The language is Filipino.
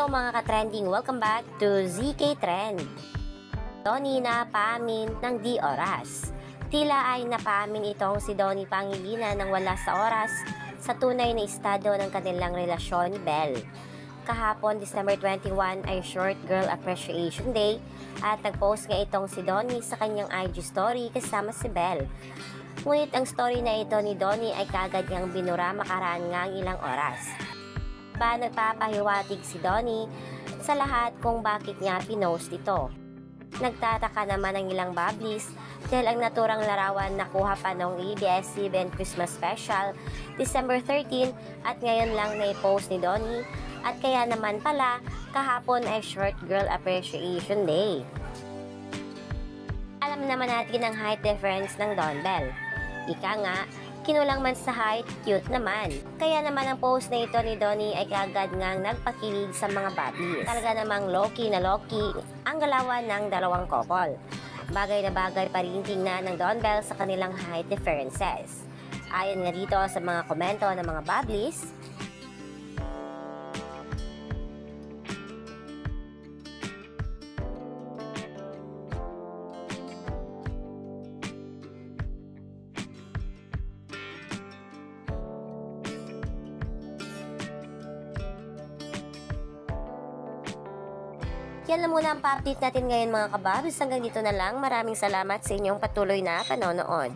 mga ka-trending, welcome back to ZK Trend. Donnie na paamin ng di oras. Tila ay napaamin itong si Donnie Pangilinan ng wala sa oras sa tunay na estado ng kanilang relasyon ni Belle. Kahapon, December 21 ay Short Girl Appreciation Day at nag-post nga itong si Donnie sa kanyang IG story kasama si Belle. Ngunit ang story na ito ni Donnie ay kagad niyang binura makaraan nga ang ilang oras. Nagpapahiwatig si Donnie sa lahat kung bakit niya pinost ito. Nagtataka naman ang ilang bablis dahil ang naturang larawan nakuha pa noong ABS-CBN Christmas Special December 13 at ngayon lang na-post ni Donnie at kaya naman pala kahapon ay Short Girl Appreciation Day. Alam naman natin ang height difference ng Don Belle. Ika nga, kinulang man sa height, cute naman. Kaya naman ang post na ito ni Donnie ay kagad ngang nagpakilig sa mga babis. Talaga namang low-key na low-key ang galawan ng dalawang couple. Bagay na bagay pa rin tingnan ng Don Belle sa kanilang height differences. Ayon nga dito sa mga komento ng mga bablis, yan lang muna ang pa-update natin ngayon mga kababs. Hanggang dito na lang. Maraming salamat sa inyong patuloy na panonood.